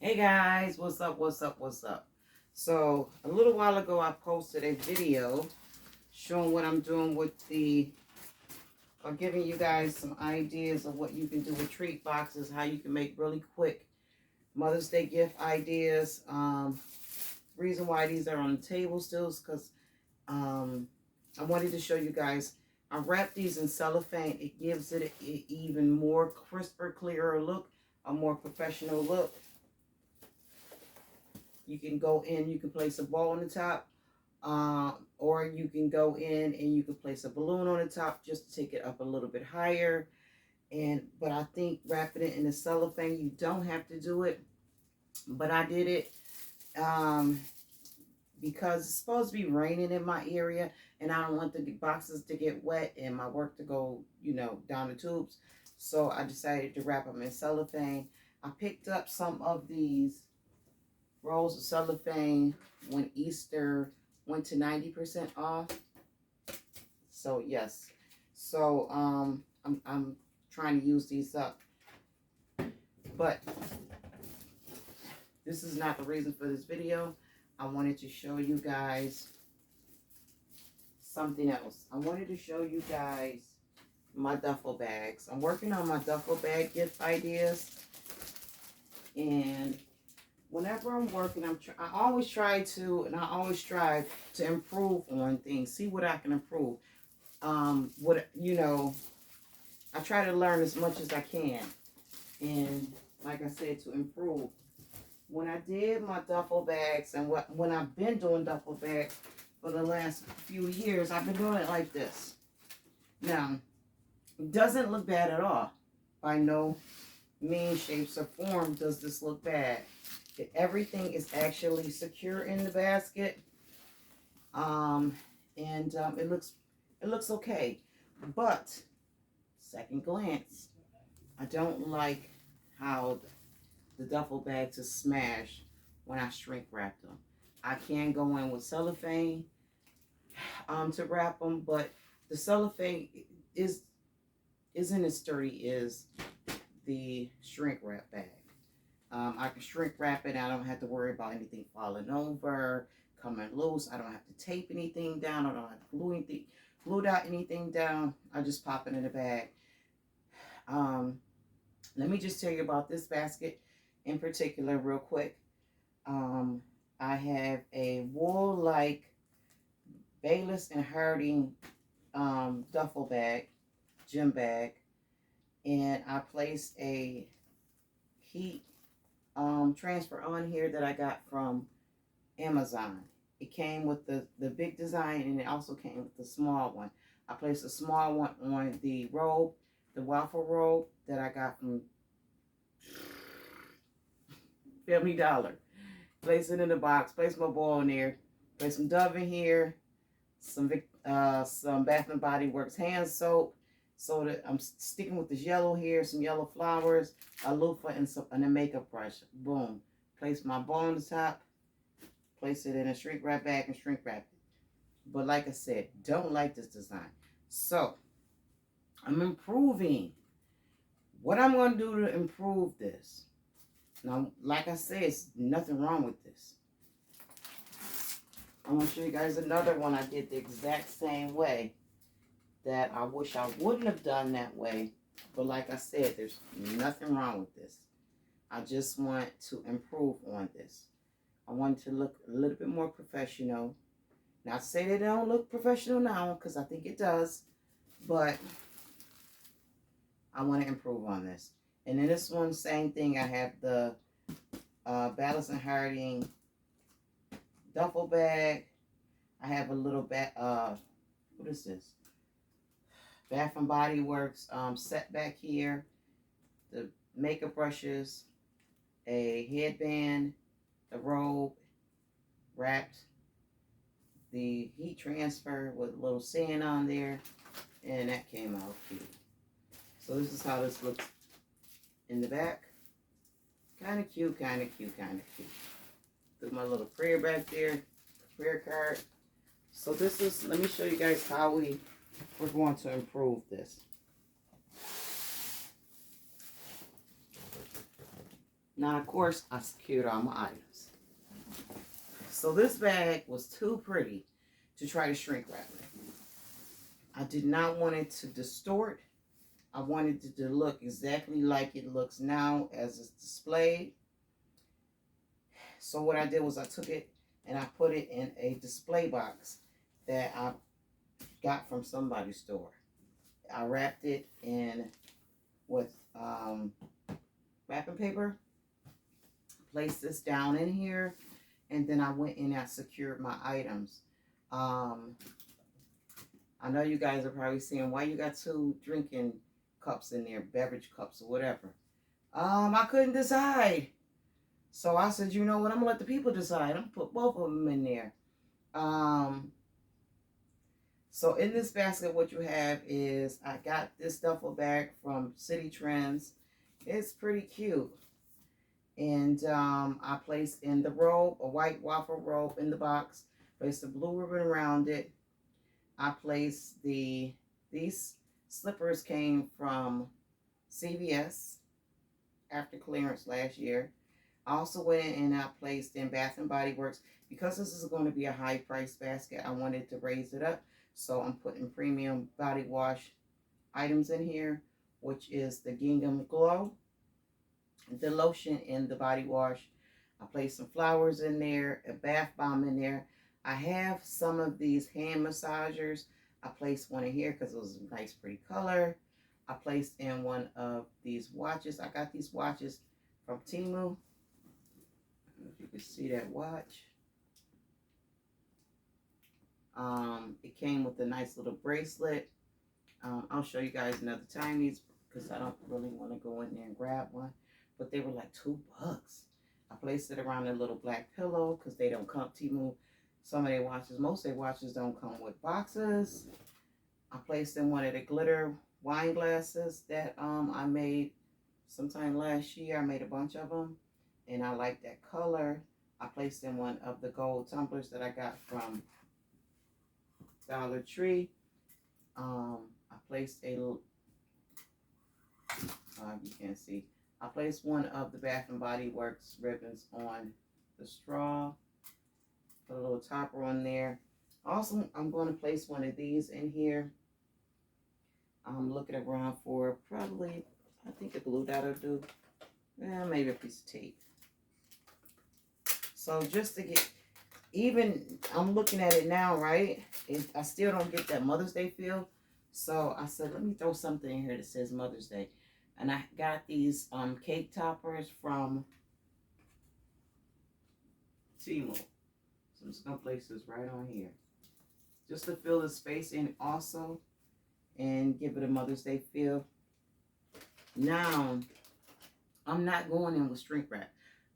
Hey guys, what's up, what's up, what's up? So, a little while ago I posted a video showing what I'm doing with or giving you guys some ideas of what you can do with treat boxes, how you can make really quick Mother's Day gift ideas. Reason why these are on the table still is because I wanted to show you guys, I wrap these in cellophane. It gives it an even more crisper, clearer look, a more professional look. You can go in, you can place a ball on the top, or you can go in and you can place a balloon on the top just to take it up a little bit higher. But I think wrapping it in the cellophane, you don't have to do it. But I did it because it's supposed to be raining in my area, and I don't want the boxes to get wet and my work to go, down the tubes. So I decided to wrap them in cellophane. I picked up some of these rolls of cellophane when Easter went to 90% off. So yes, so I'm trying to use these up, but this is not the reason for this video. I wanted to show you guys something else. I wanted to show you guys my duffel bags. I'm working on my duffel bag gift ideas, and whenever I'm working, I always try to, and I always strive to improve on things, see what I can improve. I try to learn as much as I can, and like I said, to improve. When I did my duffel bags, and when I've been doing duffel bags for the last few years, I've been doing it like this. Now, it doesn't look bad at all. By no means, shapes, or form does this look bad. Everything is actually secure in the basket, it looks okay. But second glance, I don't like how the duffel bags are smashed when I shrink wrap them. I can go in with cellophane to wrap them, but the cellophane isn't as sturdy as the shrink wrap bag. I can shrink wrap it. I don't have to worry about anything falling over, coming loose. I don't have to tape anything down. I don't have to glue out anything down. I just pop it in the bag. Let me just tell you about this basket in particular real quick. I have a wool-like Bayless and Harding duffel bag, gym bag, and I placed a heat transfer on here that I got from Amazon. It came with the big design, and it also came with the small one. I placed a small one on the robe, the waffle robe that I got from Family Dollar. Place it in the box, place my ball in there, place some Dove in here, some Bath and Body Works hand soap, so that I'm sticking with this yellow here, some yellow flowers, a loofah, and a makeup brush. Boom. Place my ball on the top, place it in a shrink wrap bag and shrink wrap it. But like I said, don't like this design. So, I'm improving. What I'm going to do to improve this. Now, like I said, it's nothing wrong with this. I'm going to show you guys another one I did the exact same way that I wish I wouldn't have done that way. But like I said, there's nothing wrong with this. I just want to improve on this. I want it to look a little bit more professional. Not to say that it don't look professional now, because I think it does. But I want to improve on this. And then this one, same thing. I have the Bayless and Harding duffel bag. I have a little bag. What is this? Bath and Body Works set back here. The makeup brushes, a headband, the robe, wrapped, the heat transfer with a little sand on there, and that came out cute. So this is how this looks in the back. Kind of cute, kind of cute, kind of cute. Put my little prayer back there, prayer card. So this is, let me show you guys how we're going to improve this. Now, of course, I secured all my items. So this bag was too pretty to try to shrink wrap it. I did not want it to distort. I wanted it to look exactly like it looks now as it's displayed. So what I did was I took it and I put it in a display box that I got from somebody's store. I wrapped it in with wrapping paper, placed this down in here, and then I went in and I secured my items. I know you guys are probably saying, why you got 2 drinking cups in there, beverage cups or whatever. I couldn't decide. So I said, you know what, I'm gonna let the people decide. I'm gonna put both of them in there. So in this basket, what you have is, I got this duffel bag from City Trends. It's pretty cute. And I placed in the robe, a white waffle robe in the box, placed a blue ribbon around it. I placed these slippers came from CVS after clearance last year. I also went in and I placed in Bath and Body Works. Because this is going to be a high price basket, I wanted to raise it up. So I'm putting premium body wash items in here, which is the Gingham Glow, the lotion, and the body wash. I placed some flowers in there, a bath bomb in there. I have some of these hand massagers. I placed one in here because it was a nice pretty color. I placed in one of these watches. I got these watches from Temu. If you can see that watch. It came with a nice little bracelet. I'll show you guys another time these, because I don't really want to go in there and grab one. But they were like $2. I placed it around a little black pillow because they don't come. Temu, some of their watches, most of their watches don't come with boxes. I placed in one of the glitter wine glasses that I made sometime last year. I made a bunch of them, and I like that color. I placed in one of the gold tumblers that I got from Dollar Tree. I placed a little, you can't see. I placed one of the Bath and Body Works ribbons on the straw. Put a little topper on there. Also, I'm going to place one of these in here. I'm looking around for probably, I think a glue that'll do. Yeah, maybe a piece of tape. So just to get, even, I'm looking at it now, right? I still don't get that Mother's Day feel. So I said, let me throw something in here that says Mother's Day. And I got these cake toppers from Temu. So I'm just going to place this right on here. Just to fill the space in also and give it a Mother's Day feel. Now, I'm not going in with shrink wrap.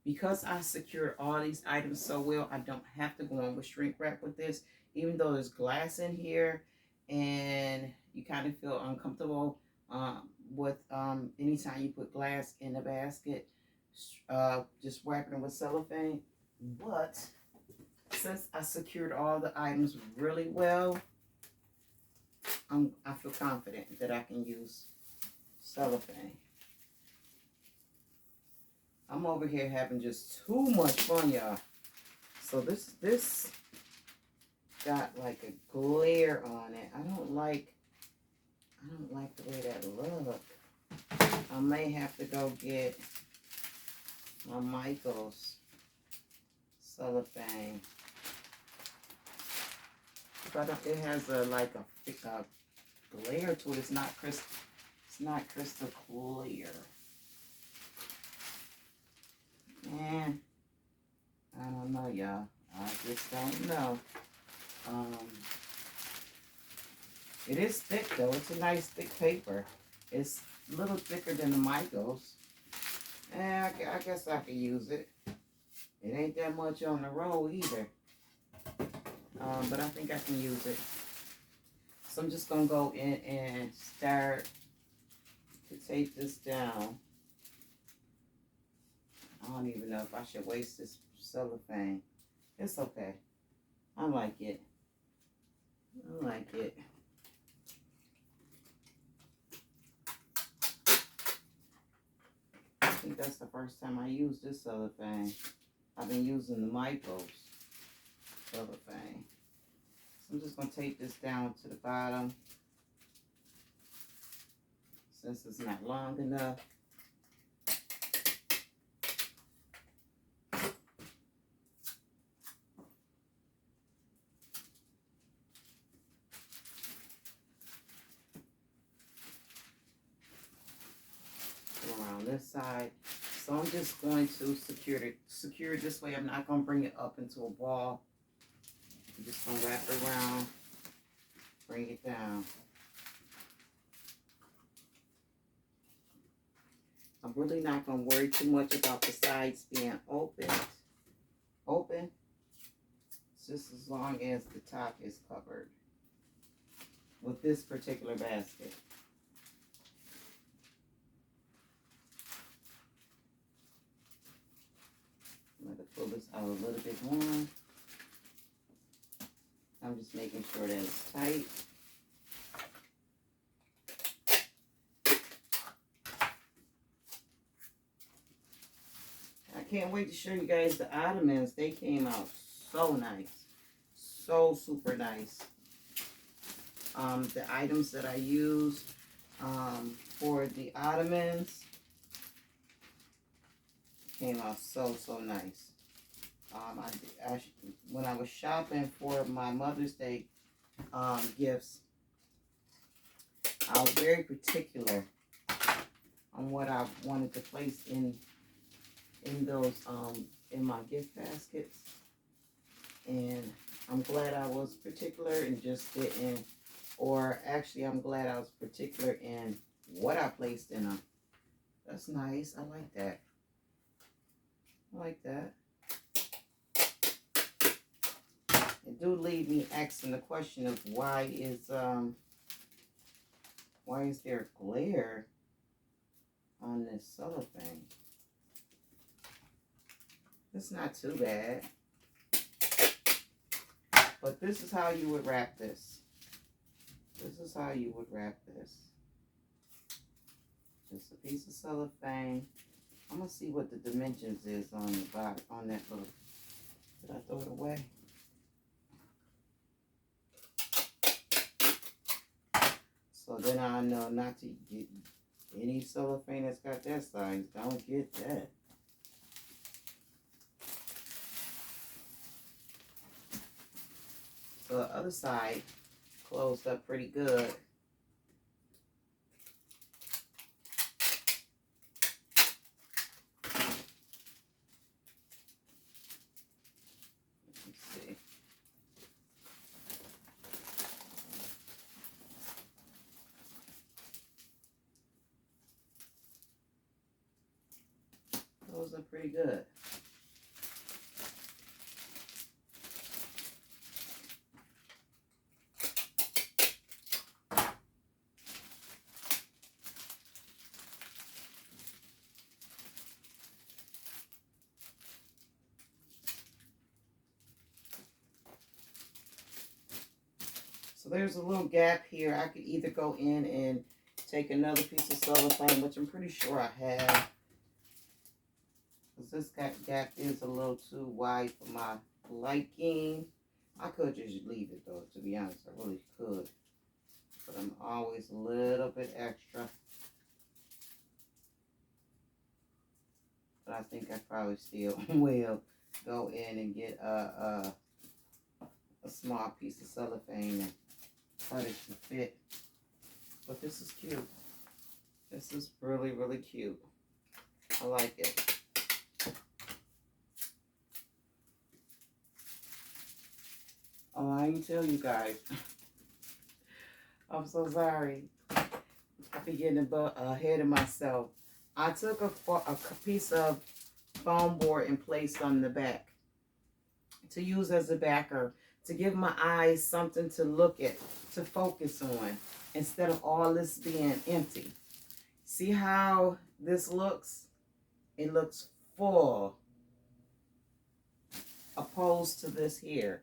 Because I secured all these items so well, I don't have to go in with shrink wrap with this. Even though there's glass in here and you kind of feel uncomfortable with anytime you put glass in a basket, just wrapping it with cellophane. But since I secured all the items really well, I feel confident that I can use cellophane. I'm over here having just too much fun, y'all. So this got like a glare on it. I don't like the way that look. I may have to go get my Michael's cellophane. But it has a like a glare to it. It's not crystal clear. And I don't know, y'all. I just don't know. It is thick, though. It's a nice thick paper. It's a little thicker than the Michael's. And I guess I could use it. It ain't that much on the roll either. But I think I can use it. So I'm just going to go in and start to tape this down. I don't even know if I should waste this cellophane. It's okay. I like it. I like it. I think think that's the first time I used this cellophane. I've been using the Michaels cellophane. So I'm just going to tape this down to the bottom since it's not long enough. Around this side. So I'm just going to secure it this way. I'm not going to bring it up into a ball. I'm just going to wrap it around, bring it down. I'm really not going to worry too much about the sides being open. It's just as long as the top is covered with this particular basket. I'm going to pull this out a little bit more. I'm just making sure that it's tight. I can't wait to show you guys the ottomans. They came out so nice. So super nice. The items that I used for the ottomans came out so nice. When I was shopping for my Mother's Day gifts, I was very particular on what I wanted to place in those in my gift baskets, and I'm glad I was particular and just didn't, or actually I'm glad I was particular in what I placed in them. That's nice. I like that. I like that. It do leave me asking the question of why is there glare on this cellophane? It's not too bad. But this is how you would wrap this. This is how you would wrap this. Just a piece of cellophane. I'm gonna see what the dimensions is on the bottom, on that little. Did I throw it away? So then I know not to get any cellophane that's got that size. Don't get that. So the other side closed up pretty good. Let's see. Closed up pretty good. So there's a little gap here. I could either go in and take another piece of cellophane, which I'm pretty sure I have. Because this gap is a little too wide for my liking. I could just leave it though, to be honest. I really could. But I'm always a little bit extra. But I think I probably still will go in and get a small piece of cellophane and cut it to fit. But this is cute. This is really, really cute. I like it. Oh, I didn't tell you guys. I'm so sorry. I be getting ahead of myself. I took a piece of foam board and placed on the back to use as a backer, to give my eyes something to look at, to focus on, instead of all this being empty. See how this looks? It looks full, opposed to this here.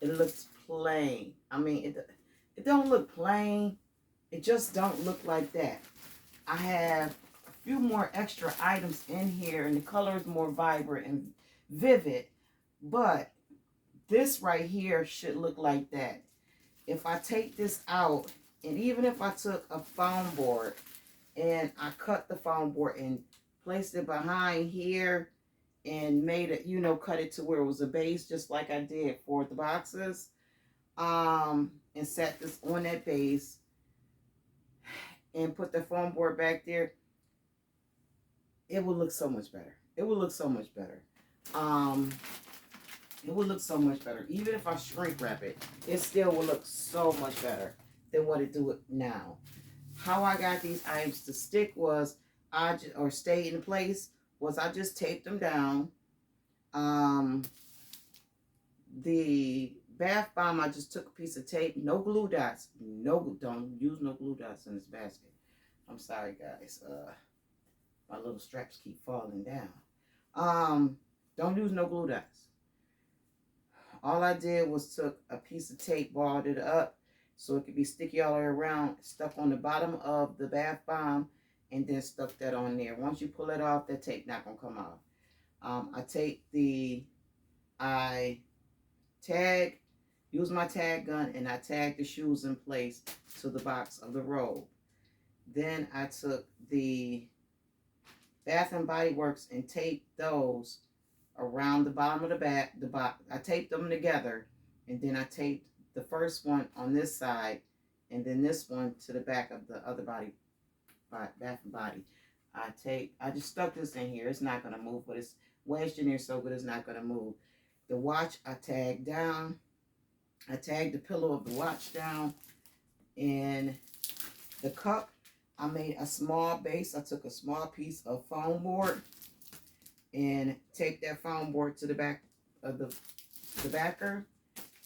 It looks plain. I mean, it don't look plain, It just don't look like that. I have a few more extra items in here, and the color is more vibrant and vivid, but this right here should look like that. If I take this out, and even if I took a foam board and I cut the foam board and placed it behind here and made it, you know, cut it to where it was a base, just like I did for the boxes, and set this on that base and put the foam board back there, it will look so much better. It will look so much better. It will look so much better. Even if I shrink wrap it, it still will look so much better than what it do it now. How I got these items to stick was, or stay in place, was I just taped them down. The bath bomb, I just took a piece of tape, no glue dots. No, don't use no glue dots in this basket. I'm sorry, guys. My little straps keep falling down. Don't use no glue dots. All I did was took a piece of tape, balled it up so it could be sticky all the way around, stuck on the bottom of the bath bomb, and then stuck that on there. Once you pull it off, that tape not gonna come off. I use my tag gun, and I tag the shoes in place to the box of the robe. Then I took the Bath and Body Works and taped those around the bottom of the back. I taped them together, and then I taped the first one on this side, and then this one to the back of the other Bath and Body. I just stuck this in here. It's not gonna move, but it's wedged in there so good it's not gonna move. The watch I tagged down. I tagged the pillow of the watch down, and the cup, I made a small base. I took a small piece of foam board and taped that foam board to the back of the backer,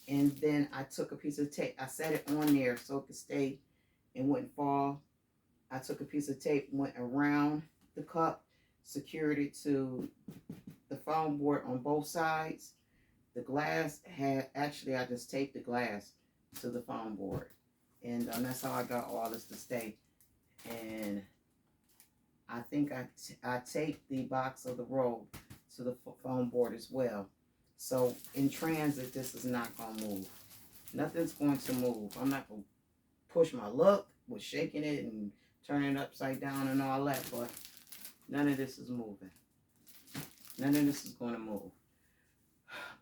and then I took a piece of tape. I set it on there so it could stay and wouldn't fall. I took a piece of tape, went around the cup, secured it to the foam board on both sides. The glass I just taped the glass to the foam board. And that's how I got all this to stay. And I think I taped the box of the robe to the foam board as well. So in transit, this is not going to move. Nothing's going to move. I'm not going to push my luck with shaking it and turning it upside down and all that, but none of this is moving. None of this is going to move.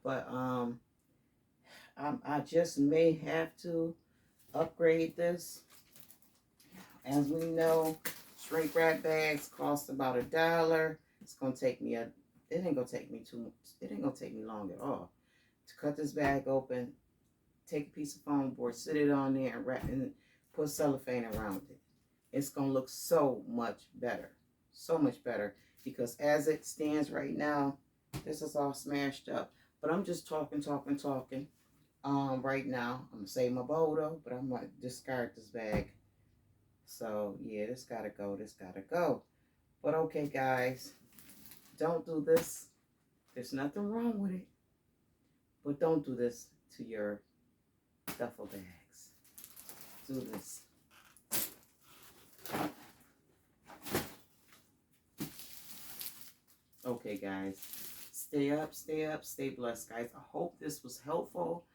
But I just may have to upgrade this. As we know, shrink wrap bags cost about $1. It's gonna take me it ain't gonna take me long at all to cut this bag open, take a piece of foam board, sit it on there, and wrap and put cellophane around it. It's gonna look so much better, because as it stands right now, this is all smashed up. But I'm just talking. Right now, I'm gonna save my bowl though, but I'm gonna discard this bag. So yeah, this gotta go. But okay, guys, don't do this. There's nothing wrong with it, but don't do this to your duffel bags. Do this. Okay, guys. Stay up, stay blessed, guys. I hope this was helpful.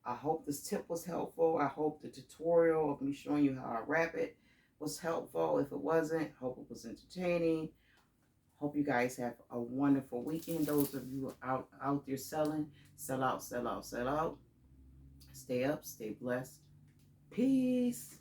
I hope this tip was helpful. I hope the tutorial of me showing you how I wrap it was helpful. If it wasn't, hope it was entertaining. Hope you guys have a wonderful weekend. Those of you out there selling, sell out. Stay up, stay blessed. Peace.